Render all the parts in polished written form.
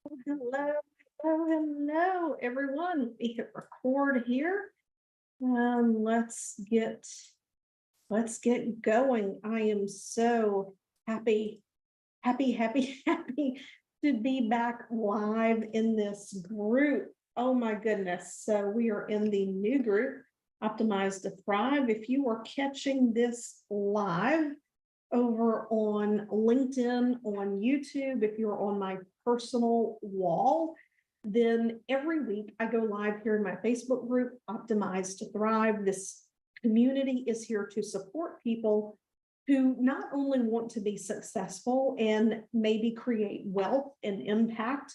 Hello, hello, everyone. Let me hit record here. Let's get going. I am so happy, happy to be back live in this group. Oh my goodness. So we are in the new group, Optimize to Thrive. If you are catching this live over on LinkedIn, on YouTube, if you're on my personal wall, then every week I go live here in my Facebook group, Optimize to Thrive. This community is here to support people who not only want to be successful and maybe create wealth and impact,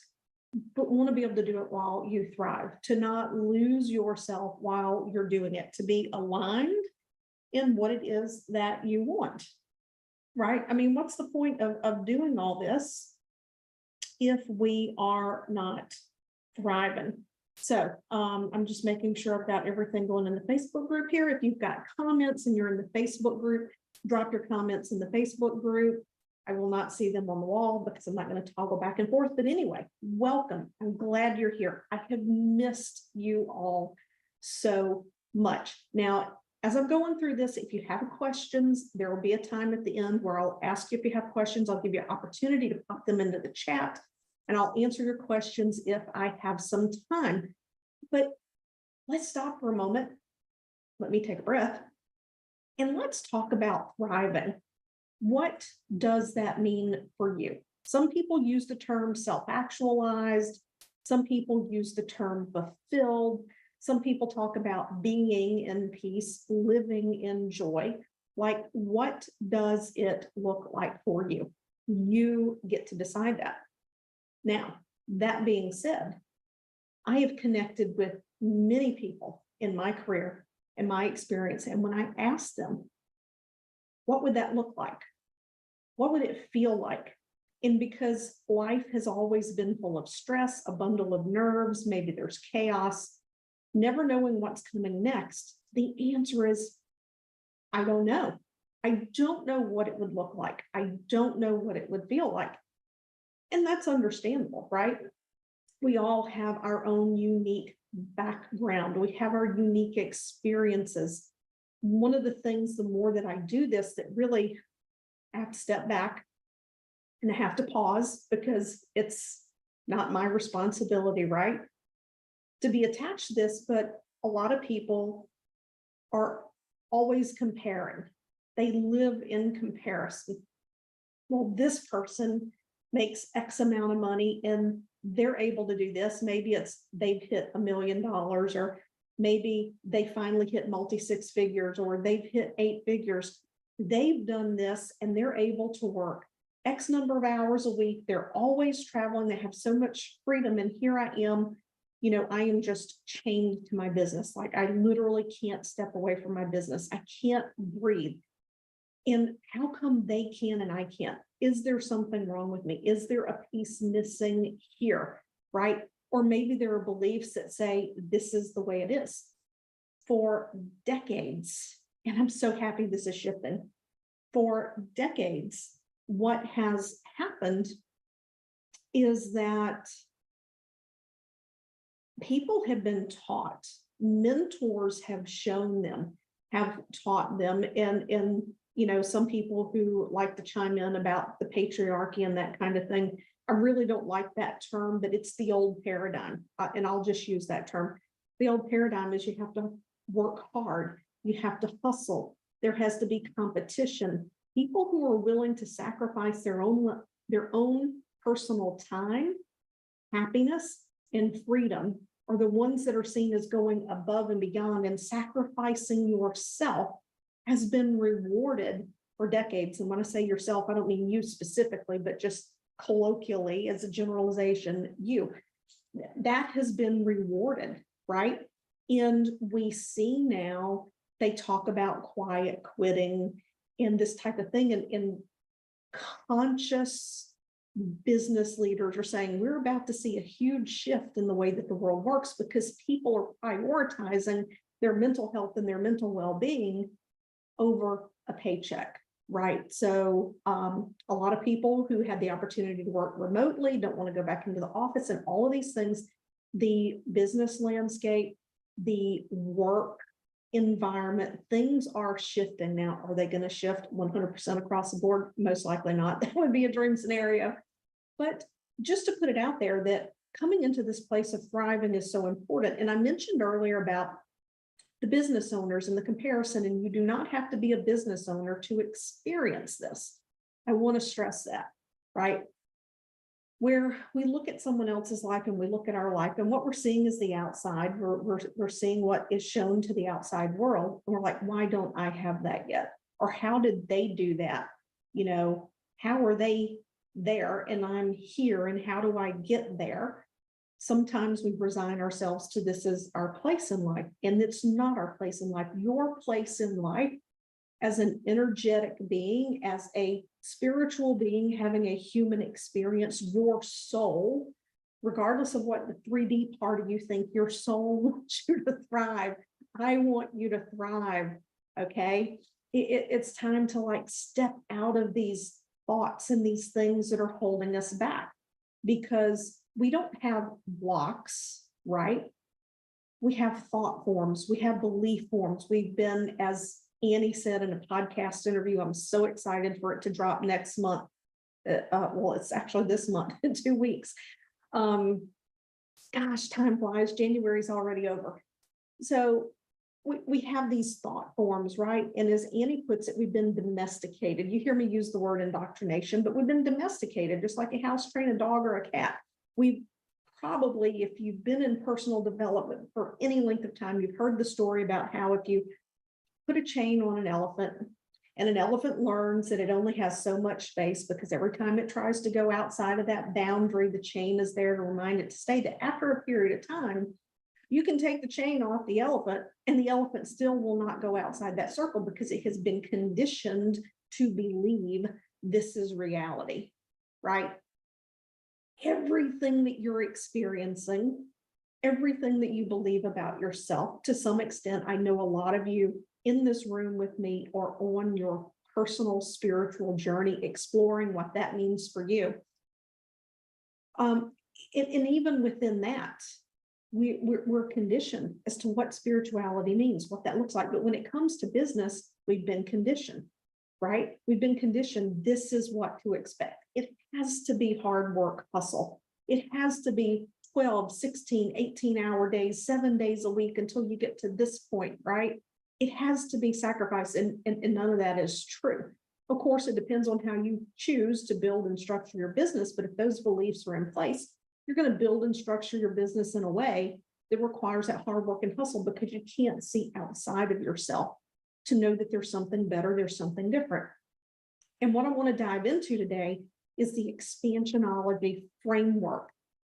but want to be able to do it while you thrive, to not lose yourself while you're doing it, to be aligned in what it is that you want. Right? I mean, what's the point of doing all this if we are not thriving? So I'm just making sure I've got everything going in the Facebook group here. If you've got comments and you're in the Facebook group, drop your comments in the Facebook group. I will not see them on the wall because I'm not going to toggle back and forth. But anyway, welcome. I'm glad you're here. I have missed you all so much. Now, as I'm going through this, if you have questions, there will be a time at the end where I'll ask you if you have questions. I'll give you an opportunity to pop them into the chat, and I'll answer your questions if I have some time. But let's stop for a moment. Let me take a breath. And let's talk about thriving. What does that mean for you? Some people use the term self-actualized. Some people use the term fulfilled. Some people talk about being in peace, living in joy. Like, what does it look like for you? You get to decide that. Now, that being said, I have connected with many people in my career and my experience. And when I asked them, what would that look like? What would it feel like? And because life has always been full of stress, a bundle of nerves, maybe there's chaos, never knowing what's coming next, the answer is, I don't know. I don't know what it would look like. I don't know what it would feel like. And that's understandable, right? We all have our own unique background. We have our unique experiences. One of the things, the more that I do this, that really I have to step back and I have to pause because it's not my responsibility, right? To be attached to this, but a lot of people are always comparing. They live in comparison. Well, this person makes X amount of money and they're able to do this. Maybe it's they've hit $1 million, or maybe they finally hit multi-six figures, or they've hit 8 figures. They've done this and they're able to work X number of hours a week. They're always traveling. They have so much freedom. And here I am, I am just chained to my business. Like, I literally can't step away from my business. I can't breathe. And how come they can and I can't? Is there something wrong with me? Is there a piece missing here, right? Or maybe there are beliefs that say this is the way it is. For decades, and I'm so happy this is shifting, for decades, what has happened is that people have been taught, mentors have shown them, have taught them, and some people who like to chime in about the patriarchy and that kind of thing, I really don't like that term, but it's the old paradigm, and I'll just use that term. The old paradigm is you have to work hard, you have to hustle, there has to be competition. People who are willing to sacrifice their own personal time, happiness, and freedom are the ones that are seen as going above and beyond, and sacrificing yourself has been rewarded for decades. And when I say yourself, I don't mean you specifically, but just colloquially as a generalization, you. That has been rewarded, right? And we see now they talk about quiet quitting and this type of thing, and conscious business leaders are saying we're about to see a huge shift in the way that the world works because people are prioritizing their mental health and their mental well-being over a paycheck. right? So a lot of people who had the opportunity to work remotely don't want to go back into the office, and all of these things, the business landscape, the work environment, things are shifting now. Are they going to shift 100% across the board? Most likely not. That would be a dream scenario. But just to put it out there that coming into this place of thriving is so important. And I mentioned earlier about the business owners and the comparison, and you do not have to be a business owner to experience this. I want to stress that, right? Where we look at someone else's life and we look at our life, and what we're seeing is the outside. We're seeing what is shown to the outside world. And we're like, why don't I have that yet? Or how did they do that? You know, how are they there and I'm here, and how do I get there? Sometimes we resign ourselves to this as our place in life, and it's not our place in life. Your place in life as an energetic being, as a spiritual being having a human experience, your soul, regardless of what the 3D part of you think, your soul wants you to thrive. I want you to thrive, okay? It's time to like step out of these thoughts and these things that are holding us back, because we don't have blocks, right? We have thought forms, we have belief forms. We've been, as Annie said in a podcast interview, I'm so excited for it to drop next month. Well, it's actually this month in 2 weeks. Gosh, time flies. January's already over. So we have these thought forms, right? And as Annie puts it, we've been domesticated. You hear me use the word indoctrination, but we've been domesticated, just like a house train a dog or a cat. We probably, if you've been in personal development for any length of time, you've heard the story about how if you put a chain on an elephant, and an elephant learns that it only has so much space, because every time it tries to go outside of that boundary, the chain is there to remind it to stay, that after a period of time, you can take the chain off the elephant and the elephant still will not go outside that circle, because it has been conditioned to believe this is reality, right? Everything that you're experiencing, everything that you believe about yourself, to some extent, I know a lot of you in this room with me are on your personal spiritual journey, exploring what that means for you. And even within that, we're conditioned as to what spirituality means, what that looks like. But when it comes to business, we've been conditioned, right? We've been conditioned. This is what to expect. It has to be hard work, hustle. It has to be 12, 16, 18-hour days, 7 days a week until you get to this point, right? It has to be sacrifice, and none of that is true. Of course, it depends on how you choose to build and structure your business, but if those beliefs are in place, you're going to build and structure your business in a way that requires that hard work and hustle, because you can't see outside of yourself to know that there's something better, there's something different. And what I want to dive into today is the expansionology framework,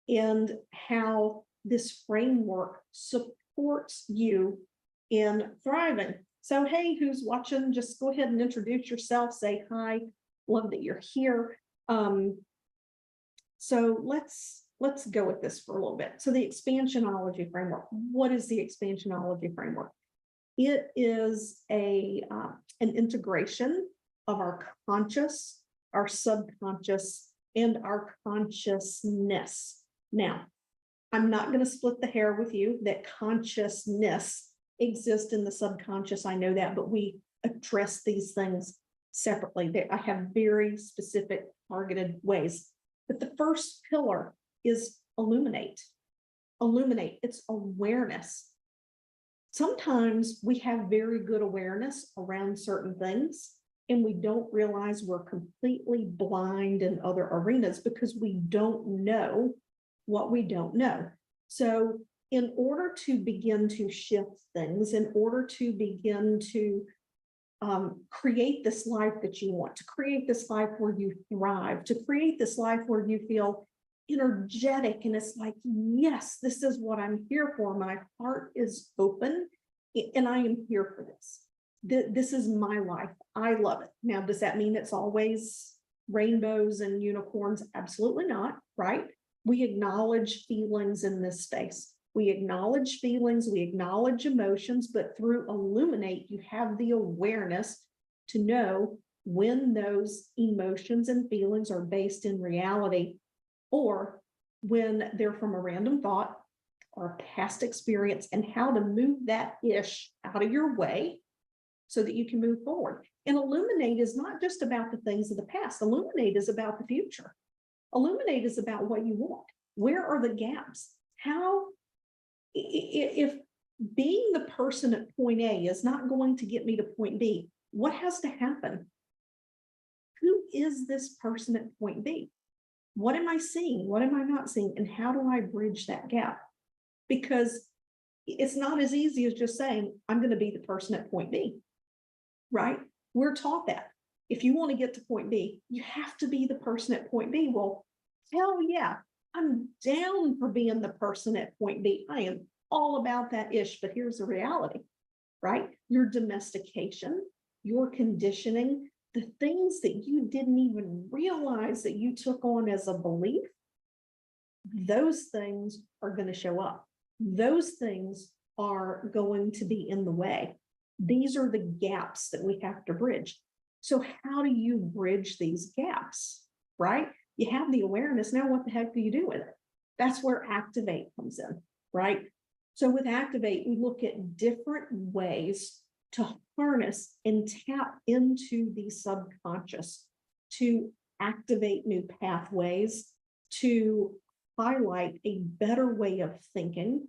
and how this framework supports you in thriving. So, hey, who's watching? Just go ahead and introduce yourself, say hi, love that you're here. So let's go with this for a little bit. So the expansionology framework, what is the expansionology framework? It is an integration of our conscious, our subconscious, and our consciousness. Now, I'm not going to split the hair with you that consciousness exists in the subconscious. I know that, but we address these things separately. I have very specific targeted ways. But the first pillar is illuminate. Illuminate, it's awareness. Sometimes we have very good awareness around certain things, and we don't realize we're completely blind in other arenas because we don't know what we don't know. So in order to begin to shift things, in order to begin to create this life that you want, to create this life where you thrive, to create this life where you feel energetic and it's like, yes, this is what I'm here for. My heart is open and I am here for this. This is my life. I love it. Now, does that mean it's always rainbows and unicorns? Absolutely not, right? We acknowledge feelings in this space. We acknowledge feelings, we acknowledge emotions, but through Illuminate, you have the awareness to know when those emotions and feelings are based in reality, or when they're from a random thought or a past experience, and how to move that ish out of your way so that you can move forward. And illuminate is not just about the things of the past. Illuminate is about the future. Illuminate is about what you want. Where are the gaps? How, if being the person at point A is not going to get me to point B, what has to happen? Who is this person at point B? What am I seeing? What am I not seeing? And how do I bridge that gap? Because it's not as easy as just saying, I'm going to be the person at point B, right? We're taught that. If you want to get to point B, you have to be the person at point B. Well, hell yeah, I'm down for being the person at point B. I am all about that ish, but here's the reality, right? Your domestication, your conditioning, the things that you didn't even realize that you took on as a belief, those things are going to show up. Those things are going to be in the way. These are the gaps that we have to bridge. So how do you bridge these gaps, right? You have the awareness. Now what the heck do you do with it? That's where activate comes in, right? So with activate, we look at different ways to harness and tap into the subconscious, to activate new pathways, to highlight a better way of thinking,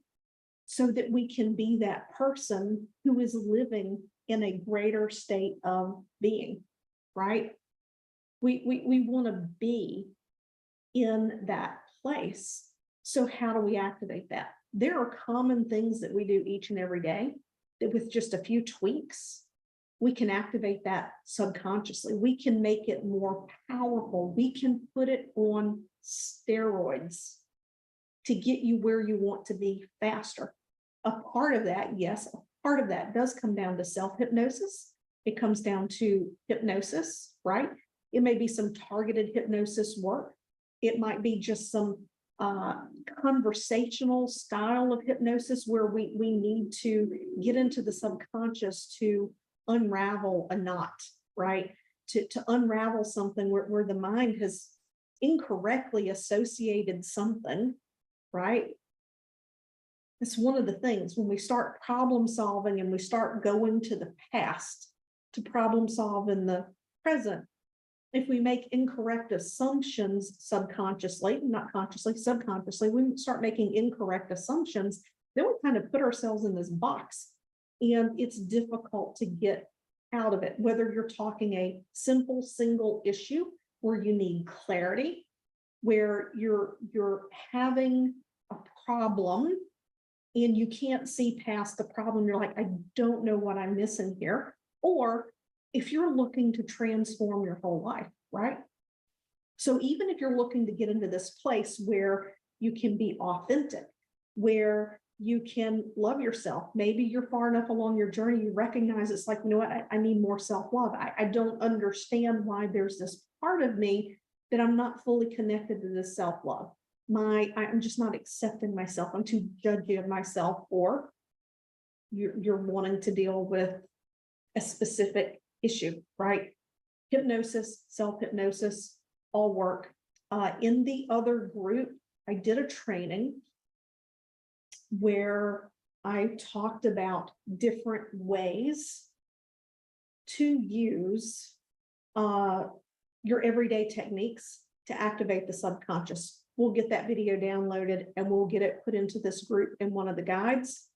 so that we can be that person who is living in a greater state of being, right? We want to be in that place. So how do we activate that? There are common things that we do each and every day that with just a few tweaks, we can activate that subconsciously. We can make it more powerful. We can put it on steroids to get you where you want to be faster. A part of that, yes, a part of that does come down to self-hypnosis. It comes down to hypnosis, right? It may be some targeted hypnosis work. It might be just some conversational style of hypnosis where we need to get into the subconscious to unravel a knot, right? To unravel something where the mind has incorrectly associated something, right? It's one of the things when we start problem solving and we start going to the past to problem solve in the present. If we make incorrect assumptions subconsciously, not consciously, subconsciously, we start making incorrect assumptions, then we kind of put ourselves in this box and it's difficult to get out of it, whether you're talking a simple single issue where you need clarity, where you're having a problem and you can't see past the problem. You're like, I don't know what I'm missing here. Or if you're looking to transform your whole life, right? So even if you're looking to get into this place where you can be authentic, where you can love yourself, maybe you're far enough along your journey, you recognize it's like, you know what, I need more self-love. I don't understand why there's this part of me that I'm not fully connected to this self-love. I'm just not accepting myself. I'm too judgy of myself, or you're wanting to deal with a specific issue, right? Hypnosis, self-hypnosis, all work. In the other group, I did a training where I talked about different ways to use your everyday techniques to activate the subconscious. We'll get that video downloaded and we'll get it put into this group in one of the guides.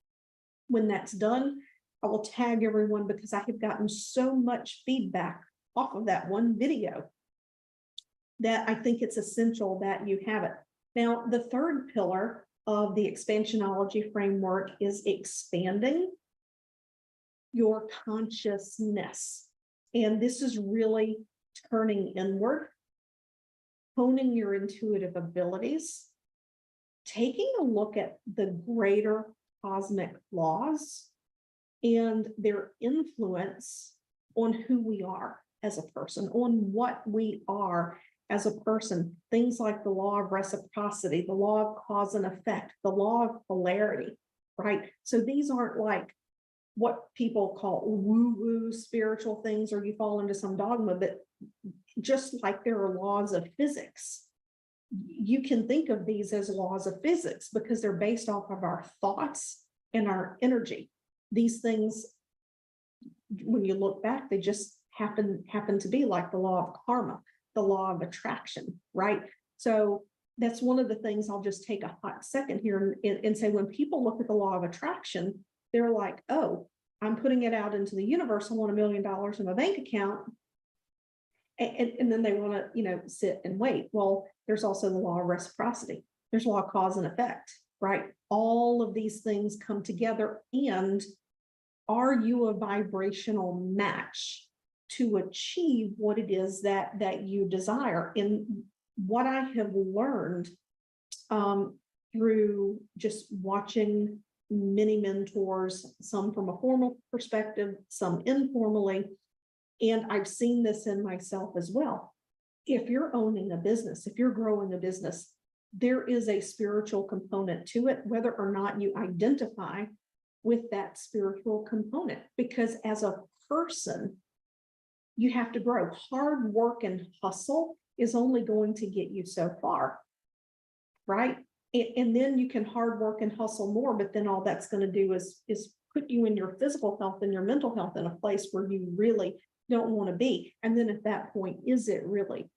When that's done, I will tag everyone because I have gotten so much feedback off of that one video that I think it's essential that you have it. Now, the third pillar of the expansionology framework is expanding your consciousness. And this is really turning inward, honing your intuitive abilities, taking a look at the greater cosmic laws and their influence on who we are as a person, on what we are as a person. Things like the law of reciprocity, the law of cause and effect, the law of polarity, right? So these aren't like what people call woo-woo spiritual things, or you fall into some dogma, but just like there are laws of physics, you can think of these as laws of physics because they're based off of our thoughts and our energy. These things, when you look back, they just happen to be like the law of karma, the law of attraction, right? So that's one of the things. I'll just take a hot second here and say, when people look at the law of attraction, they're like, oh, I'm putting it out into the universe. I want $1 million in my bank account. And then they want to, sit and wait. Well, there's also the law of reciprocity. There's law of cause and effect, right? All of these things come together. And are you a vibrational match to achieve what it is that you desire? And what I have learned through just watching many mentors, some from a formal perspective, some informally, and I've seen this in myself as well. If you're owning a business, if you're growing a business, there is a spiritual component to it, whether or not you identify with that spiritual component, because as a person, you have to grow. Hard work and hustle is only going to get you so far, right? And then you can hard work and hustle more, but then all that's going to do is put you in your physical health and your mental health in a place where you really don't want to be. And then at that point, is it really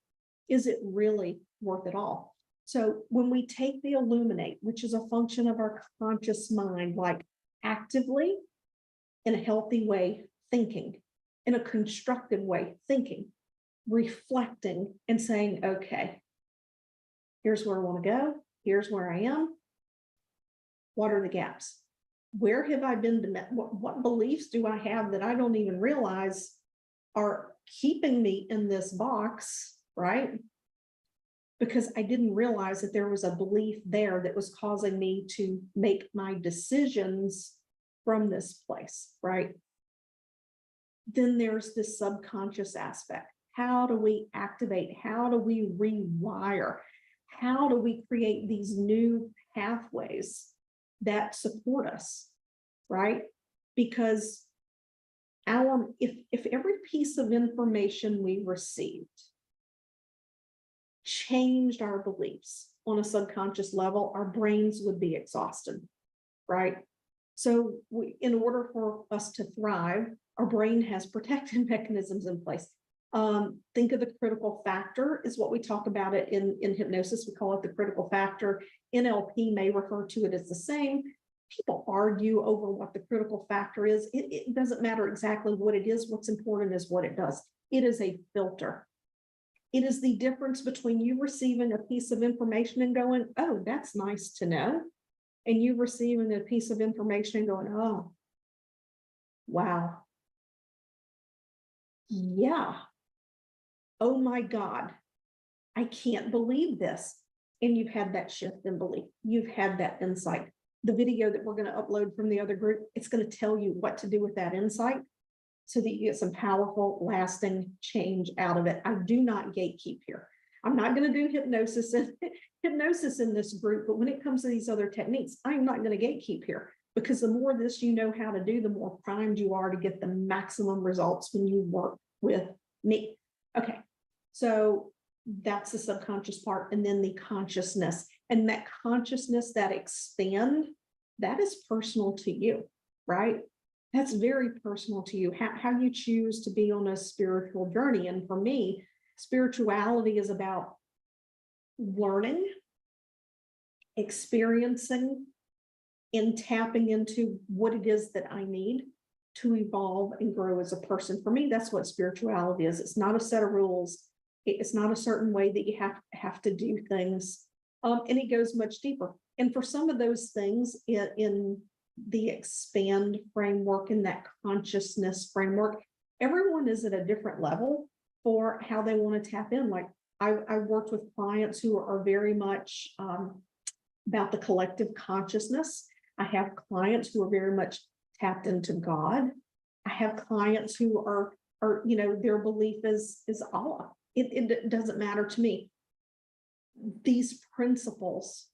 worth it all? So when we take the illuminate, which is a function of our conscious mind, like actively in a healthy way thinking, in a constructive way thinking, reflecting and saying, okay, here's where I want to go. Here's where I am. What are the gaps? Where have I been? What beliefs do I have that I don't even realize are keeping me in this box, right? Because I didn't realize that there was a belief there that was causing me to make my decisions from this place, right? Then there's this subconscious aspect. How do we activate? How do we rewire? How do we create these new pathways that support us, right? Because if every piece of information we received changed our beliefs on a subconscious level, our brains would be exhausted, right? So in order for us to thrive, our brain has protective mechanisms in place. Think of the critical factor is what we talk about it in hypnosis. We call it the critical factor. NLP may refer to it as the same. People argue over what the critical factor is. It doesn't matter exactly what it is. What's important is what it does. It is a filter. It is the difference between you receiving a piece of information and going, oh, that's nice to know, and you receiving a piece of information and going, oh, wow. Yeah. Oh my God, I can't believe this. And you've had that shift in belief. You've had that insight. The video that we're going to upload from the other group, it's going to tell you what to do with that insight so that you get some powerful, lasting change out of it. I do not gatekeep here. I'm not going to do hypnosis in this group, but when it comes to these other techniques, I'm not going to gatekeep here, because the more this you know how to do, the more primed you are to get the maximum results when you work with me. Okay, so that's the subconscious part, and then the consciousness. And that consciousness, that expand, that is personal to you, right? That's very personal to you, how you choose to be on a spiritual journey. And for me, spirituality is about learning, experiencing, and tapping into what it is that I need to evolve and grow as a person. For me, that's what spirituality is. It's not a set of rules. It's not a certain way that you have to do things. And it goes much deeper. And for some of those things in the expand framework, in that consciousness framework, everyone is at a different level for how they want to tap in. Like I've worked with clients who are very much about the collective consciousness. I have clients who are very much tapped into God. I have clients who are their belief is Allah. It doesn't matter to me. These principles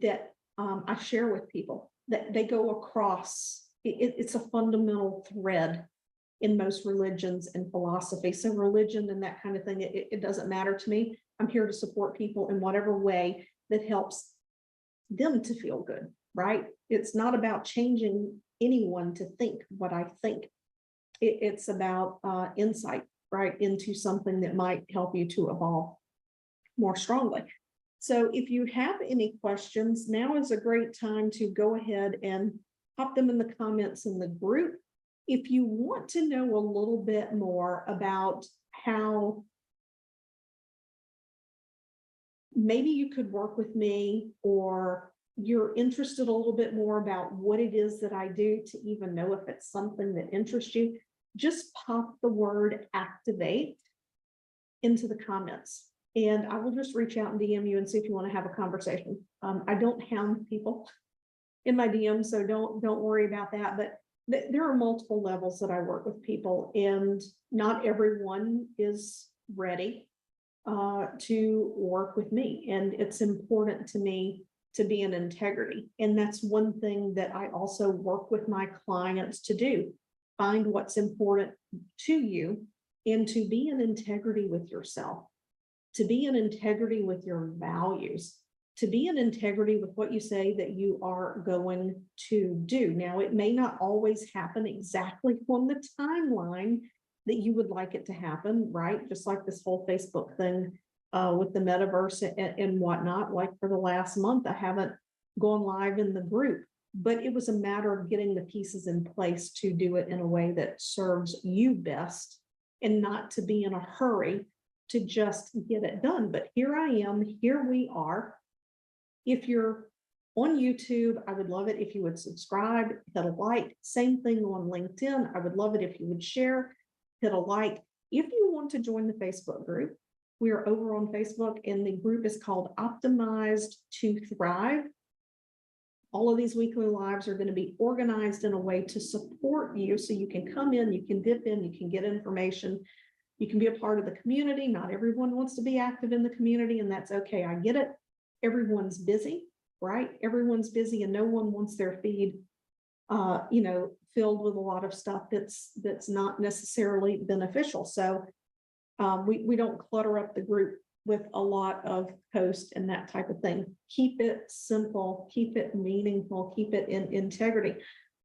that I share with people, that they go across it's a fundamental thread in most religions and philosophy. So religion and that kind of thing, it doesn't matter to me. I'm here to support people in whatever way that helps them to feel good, right? It's not about changing anyone to think what I think. It's about insight, right, into something that might help you to evolve more strongly. So if you have any questions, now is a great time to go ahead and pop them in the comments in the group. If you want to know a little bit more about how maybe you could work with me, or you're interested a little bit more about what it is that I do to even know if it's something that interests you, just pop the word activate into the comments. And I will just reach out and DM you and see if you want to have a conversation. I don't hound people in my DM, so don't worry about that. But there are multiple levels that I work with people, and not everyone is ready to work with me. And it's important to me to be in integrity. And that's one thing that I also work with my clients to do. Find what's important to you and to be in integrity with yourself, to be in integrity with your values, to be in integrity with what you say that you are going to do. Now, it may not always happen exactly on the timeline that you would like it to happen, right? Just like this whole Facebook thing with the metaverse and whatnot. Like for the last month, I haven't gone live in the group, but it was a matter of getting the pieces in place to do it in a way that serves you best, and not to be in a hurry to just get it done. But here I am, here we are. If you're on YouTube, I would love it if you would subscribe, hit a like. Same thing on LinkedIn. I would love it if you would share, hit a like. If you want to join the Facebook group, we are over on Facebook, and the group is called Optimized to Thrive. All of these weekly lives are going to be organized in a way to support you, so you can come in, you can dip in, you can get information, you can be a part of the community. Not everyone wants to be active in the community, and that's okay. I get it. Everyone's busy, right? Everyone's busy, and no one wants their feed, filled with a lot of stuff that's not necessarily beneficial. So we don't clutter up the group with a lot of posts and that type of thing. Keep it simple, keep it meaningful, keep it in integrity.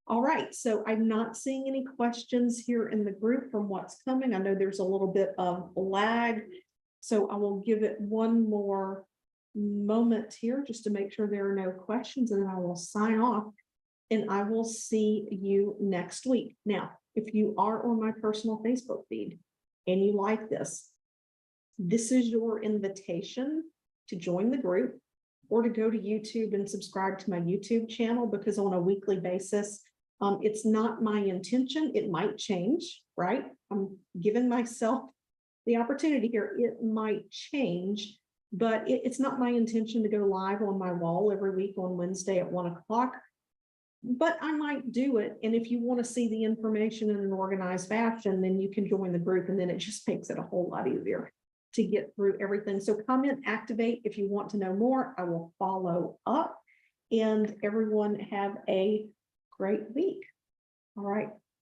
All right, so I'm not seeing any questions here in the group from what's coming. I know there's a little bit of lag, so I will give it one more moment here just to make sure there are no questions, and then I will sign off, and I will see you next week. Now, if you are on my personal Facebook feed and you like this is your invitation to join the group, or to go to YouTube and subscribe to my YouTube channel, because on a weekly basis, it's not my intention. It might change, right? I'm giving myself the opportunity here. It might change, but it's not my intention to go live on my wall every week on Wednesday at 1 o'clock. But I might do it. And if you want to see the information in an organized fashion, then you can join the group, and then it just makes it a whole lot easier to get through everything. So comment, activate if you want to know more. I will follow up, and everyone have a great week. All right.